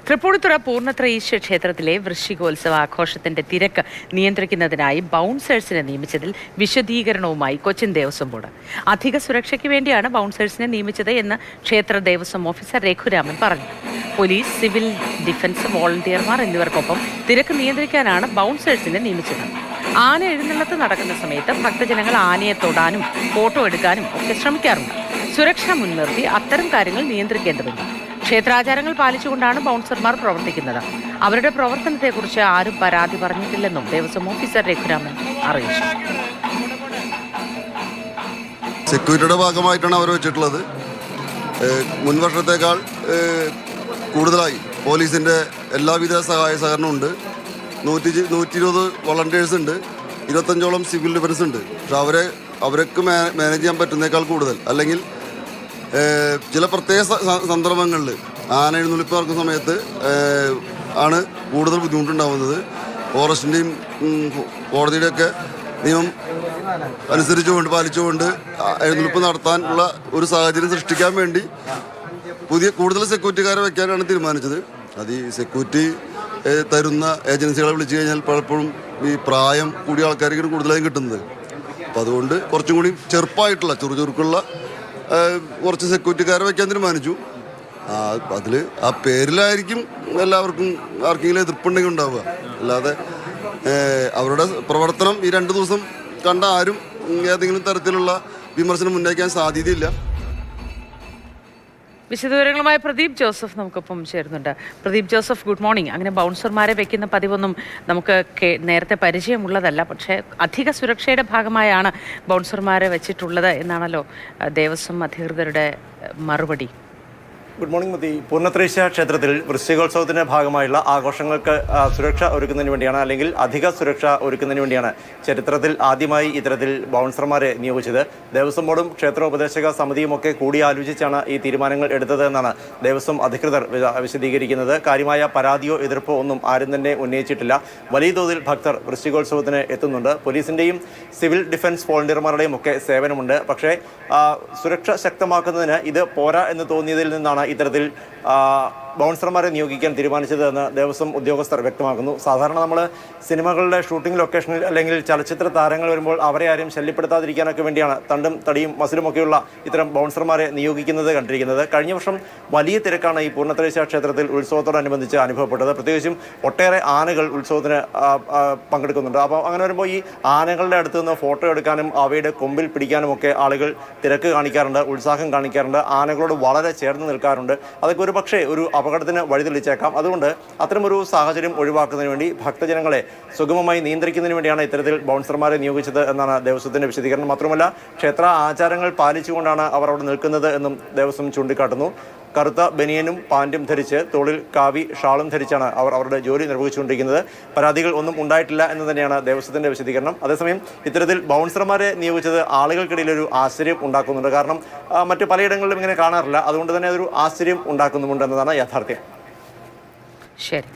തൃപ്പൂണിത്തുറ പൂർണ്ണത്ര ഈശ്വര ക്ഷേത്രത്തിലെ വൃശ്ചികോത്സവ ആഘോഷത്തിന്റെ തിരക്ക് നിയന്ത്രിക്കുന്നതിനായി ബൗൺസേഴ്സിനെ നിയമിച്ചതിൽ വിശദീകരണവുമായി കൊച്ചിൻ ദേവസ്വം ബോർഡ്. അധിക സുരക്ഷയ്ക്ക് വേണ്ടിയാണ് ബൗൺസേഴ്സിനെ നിയമിച്ചത് എന്ന് ക്ഷേത്ര ദേവസ്വം ഓഫീസർ രഘുരാമൻ പറഞ്ഞു. പോലീസ്, സിവിൽ ഡിഫൻസ്, വോളണ്ടിയർമാർ എന്നിവർക്കൊപ്പം തിരക്ക് നിയന്ത്രിക്കാനാണ് ബൗൺസേഴ്സിനെ നിയമിച്ചത്. ആന എഴുന്നള്ളത്ത് നടക്കുന്ന സമയത്ത് ഭക്തജനങ്ങൾ ആനയെ തൊടാനും ഫോട്ടോ എടുക്കാനും ഒക്കെ ശ്രമിക്കാറുണ്ട്. സുരക്ഷ മുൻനിർത്തി അത്തരം കാര്യങ്ങൾ നിയന്ത്രിക്കേണ്ടതുണ്ട്. ക്ഷേത്രാചാരങ്ങൾ പാലിച്ചുകൊണ്ടാണ് ബൗൺസർമാർ പ്രവർത്തിക്കുന്നത്. അവരുടെ പ്രവർത്തനത്തെക്കുറിച്ച് ആരും പരാതി പറഞ്ഞിട്ടില്ലെന്നും ദേവസ്വം ഓഫീസർ രഘുരാമൻ അറിയിച്ചു. സെക്യൂരിറ്റിയുടെ ഭാഗമായിട്ടാണ് അവർ വെച്ചിട്ടുള്ളത്. മുൻവർഷത്തേക്കാൾ കൂടുതലായി പോലീസിൻ്റെ എല്ലാവിധ സഹായ സഹകരണമുണ്ട്. 120 വളണ്ടിയേഴ്സ് ഉണ്ട്, 25ഓളം സിവിൽ ഡിഫൻസ് ഉണ്ട്. പക്ഷെ അവർക്ക് മാനേജ് ചെയ്യാൻ പറ്റുന്നേക്കാൾ കൂടുതൽ, അല്ലെങ്കിൽ ചില പ്രത്യേക സന്ദർഭങ്ങളിൽ ആന എഴുന്നള്ളിപ്പ് നടക്കുന്ന സമയത്ത് ആണ് കൂടുതൽ ബുദ്ധിമുട്ടുണ്ടാകുന്നത്. ഫോറസ്റ്റിൻ്റെയും കോടതിയുടെയൊക്കെ നിയമം പാലിച്ചുകൊണ്ട് എഴുന്നള്ളിപ്പ് നടത്താനുള്ള ഒരു സാഹചര്യം സൃഷ്ടിക്കാൻ വേണ്ടി കൂടുതൽ സെക്യൂരിറ്റിക്കാരെ വയ്ക്കാനാണ് തീരുമാനിച്ചത്. അത് ഈ സെക്യൂരിറ്റി തരുന്ന ഏജൻസികളെ വിളിച്ചു കഴിഞ്ഞാൽ പലപ്പോഴും ഈ പ്രായം കൂടിയ ആൾക്കാർക്കാണ് കൂടുതലായും കിട്ടുന്നത്. അപ്പോൾ അതുകൊണ്ട് കുറച്ചും കൂടി ചെറുപ്പമായിട്ടുള്ള ചുറുചുറുക്കുള്ള കുറച്ച് സെക്യൂരിറ്റിക്കാരെ വയ്ക്കാൻ തീരുമാനിച്ചു. അതിൽ ആ പേരിലായിരിക്കും എല്ലാവർക്കും ആർക്കെങ്കിലും എതിർപ്പുണ്ടെങ്കിൽ ഉണ്ടാവുക. അല്ലാതെ അവരുടെ പ്രവർത്തനം ഈ 2 ദിവസം കണ്ട ആരും ഏതെങ്കിലും തരത്തിലുള്ള വിമർശനം ഉന്നയിക്കാൻ സാധ്യതയില്ല. വിശദവിവരങ്ങളുമായി പ്രദീപ് ജോസഫ് നമുക്കൊപ്പം ചേരുന്നുണ്ട്. Pradeep Joseph, good morning. അങ്ങനെ ബൗൺസർമാരെ വെക്കുന്ന പതിവൊന്നും നമുക്ക് നേരത്തെ പരിചയമുള്ളതല്ല. പക്ഷേ അധിക സുരക്ഷയുടെ ഭാഗമായാണ് ബൗൺസർമാരെ വെച്ചിട്ടുള്ളത് എന്നാണല്ലോ ദേവസ്വം അധികൃതരുടെ മറുപടി. ഗുഡ് മോർണിംഗ് മതി. പൂർണ്ണത്രയീശ ക്ഷേത്രത്തിൽ വൃശ്ചികോത്സവത്തിൻ്റെ ഭാഗമായുള്ള ആഘോഷങ്ങൾക്ക് സുരക്ഷ ഒരുക്കുന്നതിന് വേണ്ടിയാണ്, അല്ലെങ്കിൽ അധിക സുരക്ഷ ഒരുക്കുന്നതിന് വേണ്ടിയാണ് ചരിത്രത്തിൽ ആദ്യമായി ഇത്തരത്തിൽ ബൗൺസർമാരെ നിയോഗിച്ചത്. ദേവസ്വം ബോർഡും ക്ഷേത്രോപദേശക സമിതിയും ഒക്കെ കൂടിയാലോചിച്ചാണ് ഈ തീരുമാനങ്ങൾ എടുത്തത് എന്നാണ് ദേവസ്വം അധികൃതർ വിശദീകരിക്കുന്നത്. കാര്യമായ പരാതിയോ എതിർപ്പോ ഒന്നും ആരും തന്നെ ഉന്നയിച്ചിട്ടില്ല. വലിയ തോതിൽ ഭക്തർ വൃശ്ചികോത്സവത്തിന് എത്തുന്നുണ്ട്. പോലീസിൻ്റെയും സിവിൽ ഡിഫൻസ് വോളണ്ടിയർമാരുടെയും ഒക്കെ സേവനമുണ്ട്. പക്ഷേ സുരക്ഷ ശക്തമാക്കുന്നതിന് ഇത് പോരാ എന്ന് തോന്നിയതിൽ നിന്നാണ് ഇത്തരത്തിൽ ബൗൺസർമാരെ നിയോഗിക്കാൻ തീരുമാനിച്ചത് എന്ന് ദേവസ്വം ഉദ്യോഗസ്ഥർ വ്യക്തമാക്കുന്നു. സാധാരണ നമ്മൾ സിനിമകളുടെ ഷൂട്ടിംഗ് ലൊക്കേഷനിൽ അല്ലെങ്കിൽ ചലച്ചിത്ര താരങ്ങൾ വരുമ്പോൾ അവരെ ആരും ശല്യപ്പെടുത്താതിരിക്കാനൊക്കെ വേണ്ടിയാണ് തണ്ടും തടിയും മസിലുമൊക്കെയുള്ള ഇത്തരം ബൗൺസർമാരെ നിയോഗിക്കുന്നത് കണ്ടിരിക്കുന്നത്. കഴിഞ്ഞ വർഷം വലിയ തിരക്കാണ് ഈ പൂർണ്ണത്രയീശ ക്ഷേത്രത്തിൽ ഉത്സവത്തോടനുബന്ധിച്ച് അനുഭവപ്പെട്ടത്. പ്രത്യേകിച്ചും ഒട്ടേറെ ആനകൾ ഉത്സവത്തിന് പങ്കെടുക്കുന്നുണ്ട്. അപ്പോൾ അങ്ങനെ വരുമ്പോൾ ഈ ആനകളുടെ അടുത്ത് നിന്ന് ഫോട്ടോ എടുക്കാനും അവയുടെ കൊമ്പിൽ പിടിക്കാനും ഒക്കെ ആളുകൾ തിരക്ക് കാണിക്കാറുണ്ട്, ഉത്സാഹം കാണിക്കാറുണ്ട്, ആനകളോട് വളരെ ചേർന്ന് നിൽക്കാറുണ്ട്. അതൊക്കെ ഒരു പക്ഷേ ഒരു അപകടത്തിന് വഴിതെളിച്ചേക്കാം. അതുകൊണ്ട് അത്തരമൊരു സാഹചര്യം ഒഴിവാക്കുന്നതിന് വേണ്ടി ഭക്തജനങ്ങളെ സുഗമമായി നിയന്ത്രിക്കുന്നതിന് വേണ്ടിയാണ് ഇത്തരത്തിൽ ബൗൺസർമാരെ നിയോഗിച്ചത് എന്നാണ് ദേവസ്വത്തിന്റെ വിശദീകരണം. മാത്രമല്ല ക്ഷേത്ര ആചാരങ്ങൾ പാലിച്ചുകൊണ്ടാണ് അവർ അവിടെ നിൽക്കുന്നത് എന്നും ദേവസ്വം ചൂണ്ടിക്കാട്ടുന്നു. കറുത്ത ബനിയനും പാൻറ്റും ധരിച്ച് തോളിൽ കാവി ഷാളും ധരിച്ചാണ് അവർ അവരുടെ ജോലി നിർവഹിച്ചുകൊണ്ടിരിക്കുന്നത്. പരാതികൾ ഒന്നും ഉണ്ടായിട്ടില്ല എന്ന് തന്നെയാണ് ദേവസ്വത്തിന്റെ വിശദീകരണം. അതേസമയം ഇത്തരത്തിൽ ബൗൺസർമാരെ നിയോഗിച്ചത് ആളുകൾക്കിടയിൽ ഒരു ആശ്ചര്യം ഉണ്ടാക്കുന്നുണ്ട്. കാരണം മറ്റു പലയിടങ്ങളിലും ഇങ്ങനെ കാണാറില്ല. അതുകൊണ്ട് തന്നെ അതൊരു ആശ്ചര്യം ഉണ്ടാക്കുന്നുമുണ്ട് എന്നതാണ് യാഥാർത്ഥ്യം. ശരി.